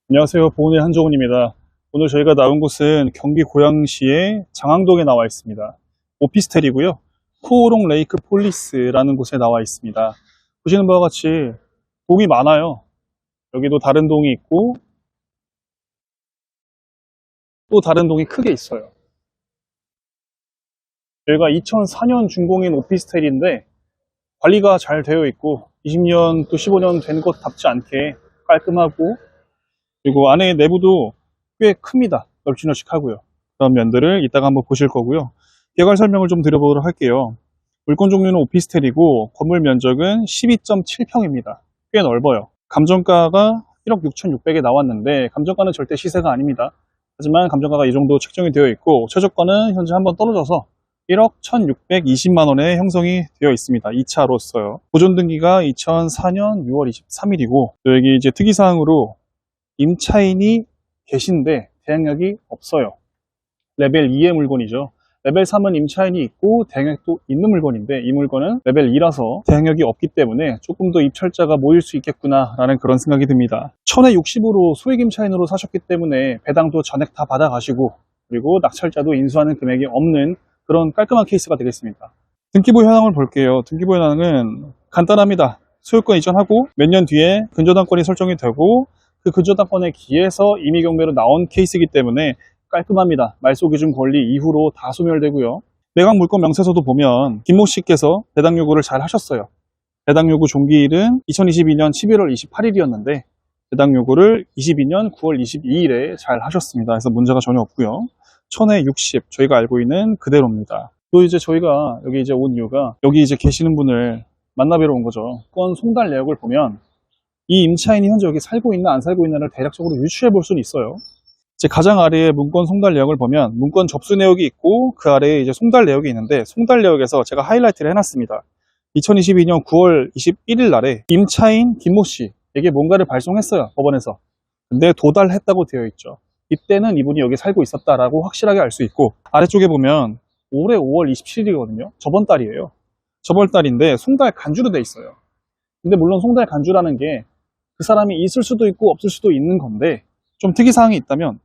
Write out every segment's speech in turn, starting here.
안녕하세요. 보은의 한종훈입니다. 오늘 저희가 나온 곳은 경기 고양시의 장항동에 나와 있습니다. 오피스텔이고요. 코오롱 레이크 폴리스라는 곳에 나와 있습니다. 보시는 바와 같이 동이 많아요. 여기도 다른 동이 있고 또 다른 동이 크게 있어요. 여기가 2004년 준공인 오피스텔인데 관리가 잘 되어 있고 20년 또 15년 된 것답지 않게 깔끔하고, 그리고 안에 내부도 꽤 큽니다. 널찍널찍하고요. 그런 면들을 이따가 한번 보실 거고요. 개괄 설명을 좀 드려보도록 할게요. 물건 종류는 오피스텔이고 건물 면적은 12.7평입니다. 꽤 넓어요. 감정가가 1억 6,600에 나왔는데 감정가는 절대 시세가 아닙니다. 하지만 감정가가 이 정도 책정이 되어 있고 최저가는 현재 한번 떨어져서 1억 1,620만원에 형성이 되어 있습니다. 2차로서요. 보존 등기가 2004년 6월 23일이고 여기 이제 특이사항으로 임차인이 계신데 대항력이 없어요. 레벨 2의 물건이죠. 레벨 3은 임차인이 있고 대항력도 있는 물건인데 이 물건은 레벨 2라서 대항력이 없기 때문에 조금 더 입찰자가 모일 수 있겠구나 라는 그런 생각이 듭니다. 1000에 60으로 소액 임차인으로 사셨기 때문에 배당도 전액 다 받아가시고 그리고 낙찰자도 인수하는 금액이 없는 그런 깔끔한 케이스가 되겠습니다. 등기부 현황을 볼게요. 등기부 현황은 간단합니다. 소유권 이전하고 몇 년 뒤에 근저당권이 설정이 되고 그 근저당권에 기해서 임의경매로 나온 케이스이기 때문에 깔끔합니다. 말소기준 권리 이후로 다 소멸되고요. 매각 물건 명세서도 보면 김모 씨께서 배당 요구를 잘 하셨어요. 배당 요구 종기일은 2022년 11월 28일이었는데 배당 요구를 22년 9월 22일에 잘 하셨습니다. 그래서 문제가 전혀 없고요. 1000에 60 저희가 알고 있는 그대로입니다. 또 이제 저희가 여기 이제 온 이유가 여기 이제 계시는 분을 만나뵈러 온 거죠. 건 송달 내역을 보면 이 임차인이 현재 여기 살고 있나 안 살고 있나를 대략적으로 유추해 볼 수는 있어요. 이제 가장 아래에 문건 송달 내역을 보면 문건 접수 내역이 있고 그 아래에 이제 송달 내역이 있는데 송달 내역에서 제가 하이라이트를 해놨습니다. 2022년 9월 21일 날에 임차인 김모 씨에게 뭔가를 발송했어요. 법원에서. 근데 도달했다고 되어 있죠. 이때는 이분이 여기 살고 있었다라고 확실하게 알 수 있고 아래쪽에 보면 올해 5월 27일이거든요. 저번 달이에요. 저번 달인데 송달 간주로 돼 있어요. 근데 물론 송달 간주라는 게 그 사람이 있을 수도 있고 없을 수도 있는 건데 좀 특이사항이 있다면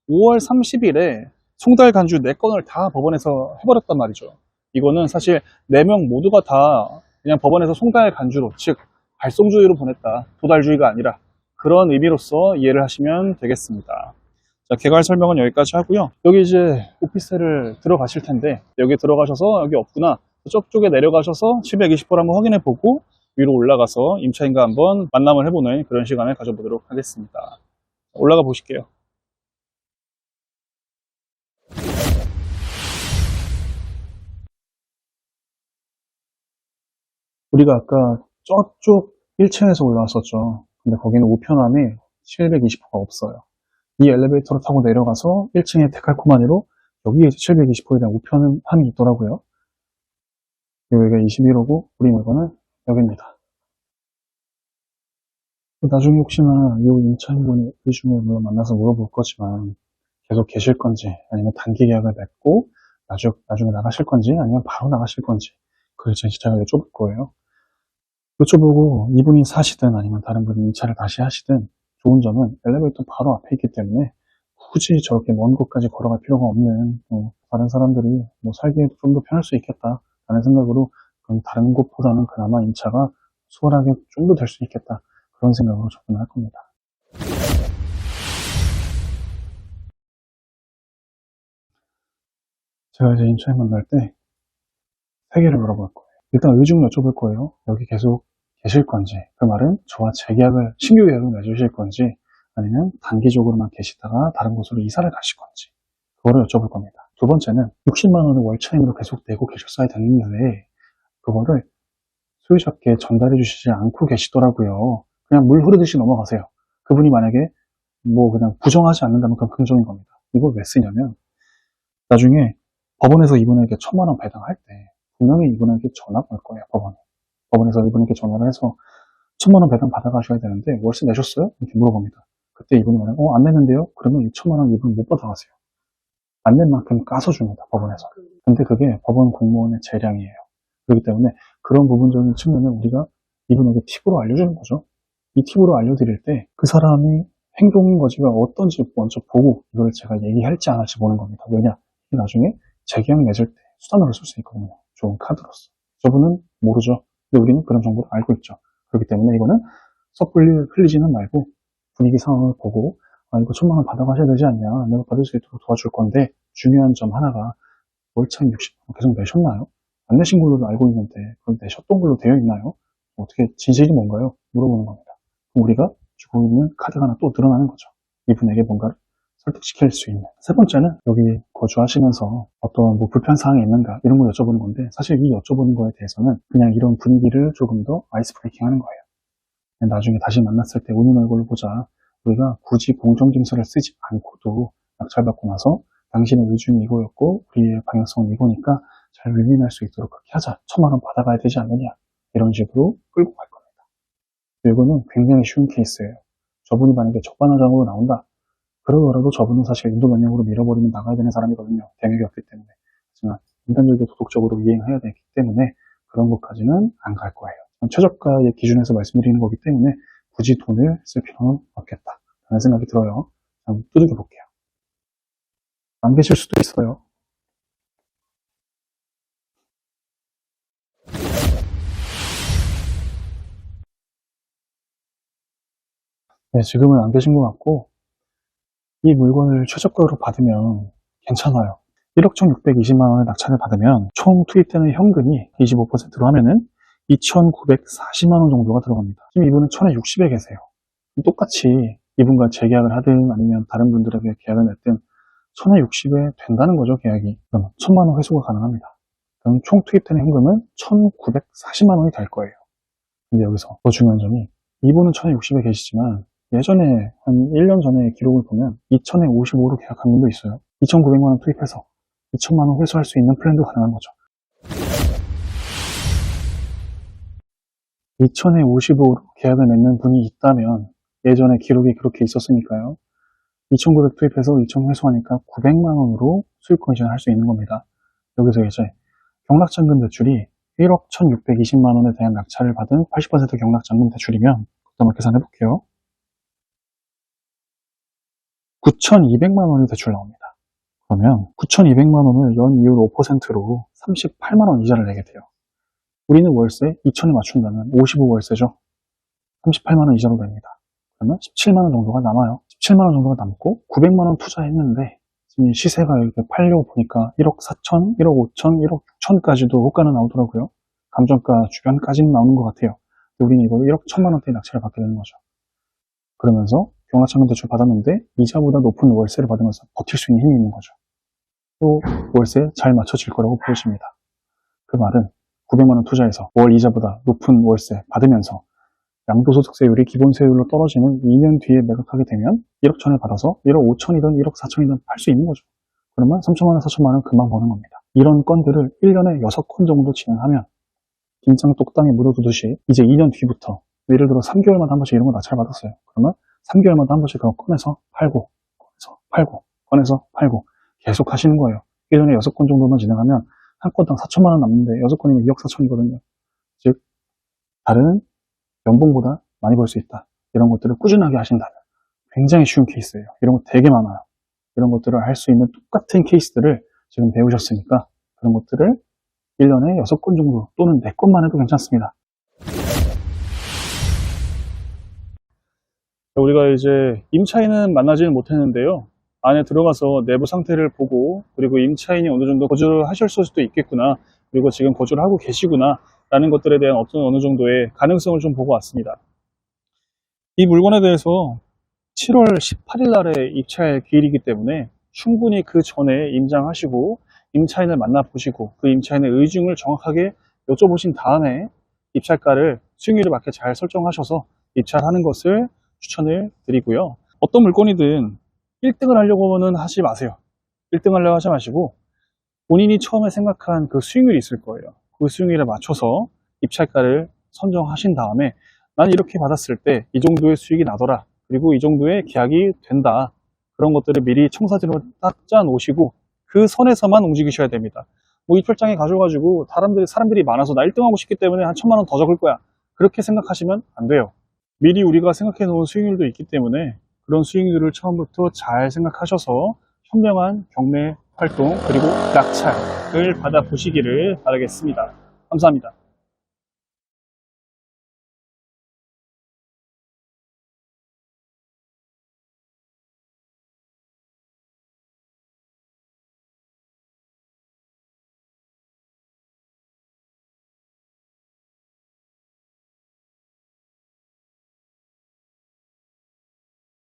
5월 30일에 송달 간주 4건을 다 법원에서 해버렸단 말이죠. 이거는 사실 4명 모두가 다 그냥 법원에서 송달 간주로, 즉 발송주의로 보냈다. 도달주의가 아니라 그런 의미로서 이해를 하시면 되겠습니다. 자, 개괄 설명은 여기까지 하고요. 여기 이제 오피스텔을 들어가실 텐데 여기 들어가셔서 여기 없구나. 저쪽에 내려가셔서 720호를 한번 확인해 보고 위로 올라가서 임차인과 한번 만남을 해보는 그런 시간을 가져보도록 하겠습니다. 올라가 보실게요. 우리가 아까 저쪽 1층에서 올라왔었죠. 근데 거기는 우편함에 720호가 없어요. 이 엘리베이터를 타고 내려가서 1층에 데칼코마니로 여기에 720호에 대한 우편함이 있더라고요. 여기가 21호고 우리 물건은 여기입니다. 나중에 혹시나 이 임차인분이 우리 중에 물론 만나서 물어볼 거지만 계속 계실 건지 아니면 단기 계약을 맺고 나중에 나가실 건지 아니면 바로 나가실 건지 그걸 제가 여쭤볼 거예요. 여쭤보고 이분이 사시든 아니면 다른 분이 임차를 다시 하시든 좋은 점은 엘리베이터 바로 앞에 있기 때문에 굳이 저렇게 먼 곳까지 걸어갈 필요가 없는 다른 사람들이 살기에도 좀 더 편할 수 있겠다라는 생각으로 그럼 다른 곳보다는 그나마 임차가 수월하게 좀 더 될 수 있겠다 그런 생각으로 접근할 겁니다. 제가 이제 임차인 만날 때 3개를 물어볼 거예요. 일단 의중 여쭤볼 거예요. 여기 계속 계실 건지, 그 말은 저와 재계약을, 신규 계약을 맺으실 건지, 아니면 단기적으로만 계시다가 다른 곳으로 이사를 가실 건지, 그거를 여쭤볼 겁니다. 두 번째는 60만원을 월차임으로 계속 내고 계셨어야 됐는데, 그거를 소유자께 전달해 주시지 않고 계시더라고요. 그냥 물 흐르듯이 넘어가세요. 그분이 만약에 그냥 부정하지 않는다면 그건 긍정인 겁니다. 이걸 왜 쓰냐면, 나중에 법원에서 이분에게 1000만원 배당할 때, 분명히 이분에게 전화가 올 거예요, 법원에서 이분에게 전화를 해서 1000만원 배당 받아가셔야 되는데 월세 내셨어요? 이렇게 물어봅니다. 그때 이분이 만약에 안 냈는데요? 그러면 이 1000만원 이분 못 받아가세요. 안 낸 만큼 까서 줍니다, 법원에서. 근데 그게 법원 공무원의 재량이에요. 그렇기 때문에 그런 부분적인 측면을 우리가 이분에게 팁으로 알려주는 거죠. 이 팁으로 알려드릴 때 그 사람이 행동 거지가 어떤지 먼저 보고 이걸 제가 얘기할지 안 할지 보는 겁니다. 왜냐? 나중에 재계약 맺을 때 수단으로 쓸 수 있거든요. 좋은 카드로서. 저분은 모르죠. 근데 우리는 그런 정보를 알고 있죠. 그렇기 때문에 이거는 섣불리 흘리지는 말고 분위기 상황을 보고 이거 1,000만 원 받아가셔야 되지 않냐. 내가 받을 수 있도록 도와줄 건데 중요한 점 하나가 월차 60만 원 계속 내셨나요? 안 내신 걸로 알고 있는데 그럼 내셨던 걸로 되어 있나요? 어떻게 진실이 뭔가요? 물어보는 겁니다. 그럼 우리가 주고 있는 카드가 하나 또 늘어나는 거죠. 이분에게 뭔가를 설득시킬 수 있는. 세 번째는 여기 거주하시면서 어떤 뭐 불편사항이 있는가 이런 걸 여쭤보는 건데 사실 이 여쭤보는 거에 대해서는 그냥 이런 분위기를 조금 더 아이스 브레이킹 하는 거예요. 나중에 다시 만났을 때 웃는 얼굴을 보자. 우리가 굳이 공정증서를 쓰지 않고도 낙찰받고 나서 당신의 의중이 이거였고 우리의 방향성은 이거니까 잘 윈윈할 수 있도록 그렇게 하자. 1,000만 원 받아가야 되지 않느냐. 이런 식으로 끌고 갈 겁니다. 이거는 굉장히 쉬운 케이스예요. 저분이 만약에 적반하장으로 나온다. 그러더라도 저분은 사실 인도 변경으로 밀어버리면 나가야 되는 사람이거든요. 대맥이 없기 때문에. 하지만 인간적이고 도덕적으로 이행해야 되기 때문에 그런 것까지는 안 갈 거예요. 최저가의 기준에서 말씀드리는 거기 때문에 굳이 돈을 쓸 필요는 없겠다. 라는 생각이 들어요. 한번 두들겨 볼게요. 안 계실 수도 있어요. 네, 지금은 안 계신 것 같고 이 물건을 최저가로 받으면 괜찮아요. 1억 1,620만 원의 낙찰을 받으면 총 투입되는 현금이 25%로 하면은 2,940만 원 정도가 들어갑니다. 지금 이분은 1,060에 계세요. 똑같이 이분과 재계약을 하든 아니면 다른 분들에게 계약을 맺든 1,060에 된다는 거죠, 계약이. 그러면 1,000만 원 회수가 가능합니다. 그럼 총 투입되는 현금은 1,940만 원이 될 거예요. 근데 여기서 더 중요한 점이 이분은 1,060에 계시지만 예전에 한 1년 전에 기록을 보면 2,000에 55로 계약한 분도 있어요. 2,900만 원 투입해서 2,000만 원 회수할 수 있는 플랜도 가능한 거죠. 2,000에 55로 계약을 맺는 분이 있다면 예전에 기록이 그렇게 있었으니까요. 2,900 투입해서 2,000 회수하니까 900만 원으로 수익 컨디션을 할 수 있는 겁니다. 여기서 이제 경락잔금 대출이 1억 1,620만 원에 대한 낙찰을 받은 80% 경락잔금 대출이면 한번 계산해 볼게요. 9,200만 원의 대출 나옵니다. 그러면 9,200만 원을 연이율 5%로 38만 원 이자를 내게 돼요. 우리는 월세 2,000에 맞춘다면 55월세죠. 38만 원 이자로 됩니다. 그러면 17만 원 정도가 남아요. 17만 원 정도가 남고 900만 원 투자했는데 지금 시세가 이렇게 팔려고 보니까 1억 4천, 1억 5천, 1억 6천까지도 호가는 나오더라고요. 감정가 주변까지는 나오는 것 같아요. 우리는 이걸 1억 1천만 원대의 낙찰을 받게 되는 거죠. 그러면서 경락잔금 대출 받았는데 이자보다 높은 월세를 받으면서 버틸 수 있는 힘이 있는 거죠. 또 월세 잘 맞춰질 거라고 보여집니다. 그 말은 900만 원 투자해서 월 이자보다 높은 월세 받으면서 양도소득세율이 기본세율로 떨어지는 2년 뒤에 매각하게 되면 1억 천을 받아서 1억 5천이든 1억 4천이든 팔 수 있는 거죠. 그러면 3천만 원, 4천만 원 금방 버는 겁니다. 이런 건들을 1년에 6건 정도 진행하면 김장 똑땅에 묻어두듯이 이제 2년 뒤부터 예를 들어 3개월마다 한 번씩 이런 거 낙찰 받았어요. 그러면 3개월마다 한 번씩 그거 꺼내서 팔고 꺼내서 팔고 꺼내서 팔고 계속 하시는 거예요. 1년에 6건 정도만 진행하면 한 건당 4천만 원 남는데 6건이면 2억 4천이거든요. 즉 다른 연봉보다 많이 벌 수 있다. 이런 것들을 꾸준하게 하신다면 굉장히 쉬운 케이스예요. 이런 거 되게 많아요. 이런 것들을 할 수 있는 똑같은 케이스들을 지금 배우셨으니까 그런 것들을 1년에 6건 정도 또는 4건만 해도 괜찮습니다. 우리가 이제 임차인은 만나지는 못했는데요. 안에 들어가서 내부 상태를 보고 그리고 임차인이 어느 정도 거주를 하실 수도 있겠구나. 그리고 지금 거주를 하고 계시구나. 라는 것들에 대한 어느 정도의 가능성을 좀 보고 왔습니다. 이 물건에 대해서 7월 18일 날에 입찰 기일이기 때문에 충분히 그 전에 임장하시고 임차인을 만나보시고 그 임차인의 의중을 정확하게 여쭤보신 다음에 입찰가를 수익률에 맞게 잘 설정하셔서 입찰하는 것을 추천을 드리고요. 어떤 물건이든 1등을 하려고는 하지 마세요. 1등 하려고 하지 마시고 본인이 처음에 생각한 그 수익률이 있을 거예요. 그 수익률에 맞춰서 입찰가를 선정하신 다음에 난 이렇게 받았을 때 이 정도의 수익이 나더라. 그리고 이 정도의 계약이 된다. 그런 것들을 미리 청사진으로 딱 짜 놓으시고 그 선에서만 움직이셔야 됩니다. 모의 출장에 가셔가지고 사람들이 많아서 나 1등하고 싶기 때문에 한 1,000만 원 더 적을 거야. 그렇게 생각하시면 안 돼요. 미리 우리가 생각해 놓은 수익률도 있기 때문에 그런 수익률을 처음부터 잘 생각하셔서 현명한 경매 활동 그리고 낙찰을 받아보시기를 바라겠습니다. 감사합니다.